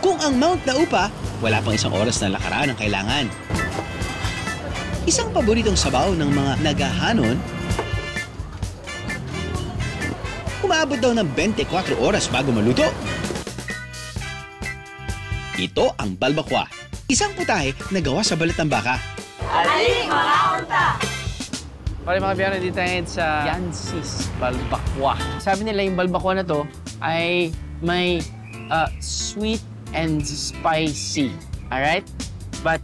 Kung ang Mount Naupa, wala pang isang oras na lakaran ang kailangan. Isang paboritong sabaw ng mga naghahanon, umaabot daw ng 24 oras bago maluto. Ito ang balbakwa, isang putahe na gawa sa balat ng baka. Aling mga unta! Pare mga biyano, dito tayo sa Yancy's Balbakwa. Sabi nila yung balbakwa na to ay may sweet and spicy. Alright? But,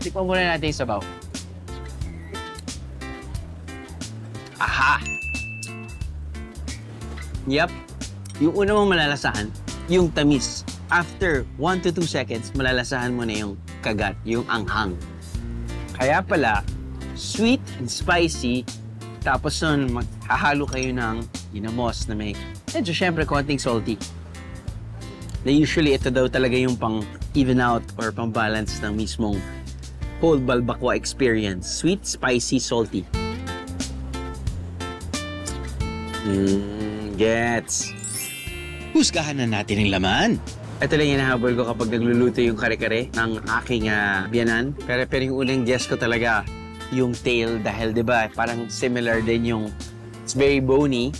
tikman muna natin yung sabaw. Aha! Yep. Yung una mong malalasahan, yung tamis. After 1 to 2 seconds, malalasahan mo na yung kagat, yung anghang. Kaya pala, sweet and spicy, tapos nun, maghahalo kayo ng ginamos na may medyo syempre konting salty. Na usually, ito daw talaga yung pang-even out or pang-balance ng mismong whole balbakwa experience. Sweet, spicy, salty. Gets. Husgahan na natin ang laman. Ito lang yung hinahabol ko kapag nagluluto yung kare-kare ng aking biyanan. Pero yung unang guess ko talaga yung tail dahil, di ba, parang similar din yung, it's very bony.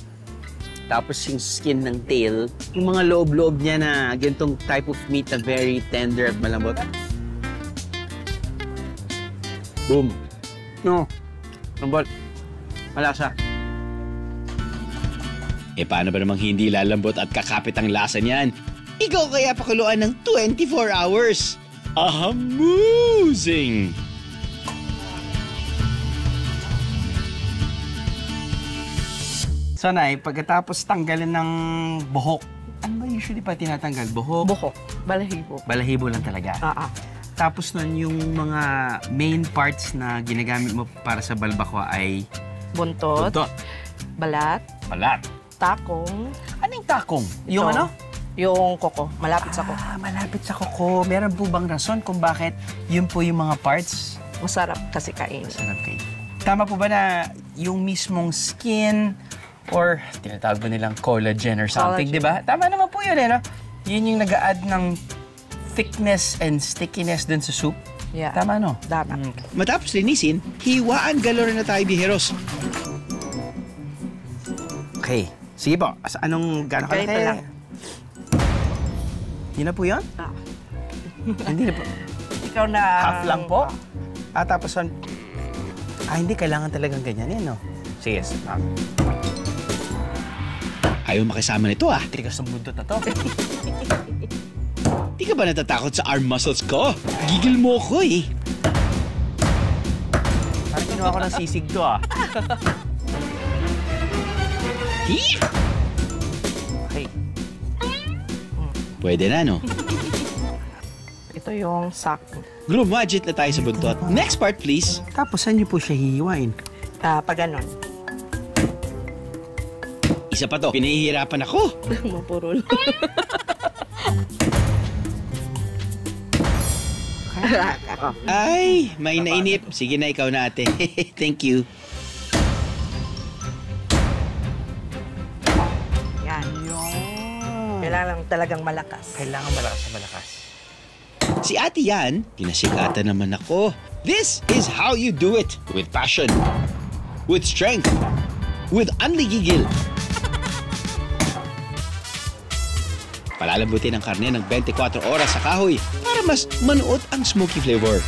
Tapos yung skin ng tail, yung mga loob-loob niya na ganitong type of meat na very tender at malambot. Boom. No. Lambot. Malasa. Paano ba namang hindi lalambot at kakapit ang lasa niyan? Ikaw kaya pakuluan ng 24 hours. Amusing! So, Nay, pagkatapos tanggalin ng buhok, ano ba usually pa tinatanggal? Buhok? Buhok. Balahibo. Balahibo lang talaga. Tapos nun, yung mga main parts na ginagamit mo para sa balbakwa ay Buntot. Balat. Balat. Takong. Ano yung takong? Yung ano? Yung koko. Malapit sa koko. Malapit sa koko. Meron po bang rason kung bakit yun po yung mga parts? Masarap kasi kainin. Masarap kayo. Tama po ba na yung mismong skin or tinatawag ba nilang collagen or something, di ba? Tama naman po yun, no? Yun yung nag-a-add ng thickness and stickiness dun sa soup. Yeah. Tama, no? Tama. Matapos linisin, hiwaan galore na tayo, biheros. Okay. Sige po. Anong gano'n ka Ganito lang. Yun na po yun? Hindi na po. Ikaw na... Half lang po? Tapos hindi kailangan talagang ganyan yan, no? Sige. Ayaw makisama nito, ah. Tigas ng buntot na to. Di ka ba natatakot sa arm muscles ko? Gigil mo ko, eh. Parang kinuha ko ng sisig to, ah. Okay. Pwede na, no? Ito yung sak. Grumadget na tayo sa buntot. Next part, please. Tapos, saan niyo po siya hihiwain? Pag ganon. Isa pa to. Pinahihirapan ako. Mapurol. Ay, may nainip. Sige na, ikaw na, ate. Thank you. Yan. Kailangan lang talagang malakas. Kailangan malakas na malakas. Si ate yan, pinasikatan naman ako. This is how you do it. With passion. With strength. With unligigil. Palalambutin ang karne ng 24 oras sa kahoy para mas manuot ang smoky flavor.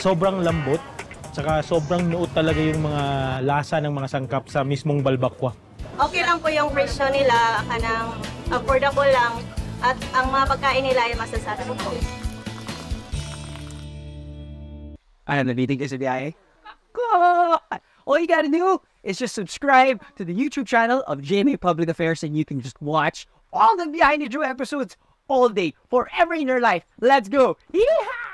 Sobrang lambot, saka sobrang nuot talaga yung mga lasa ng mga sangkap sa mismong balbakwa. Okay lang po yung presyo nila, kanang affordable lang, at ang mga pagkain nila ay masasarap po. Nabitig kayo sa biyahe? All you gotta do is just subscribe to the YouTube channel of GMA Public Affairs and you can just watch all the Behind the Drew episodes all day, forever in your life. Let's go! Yeehaw!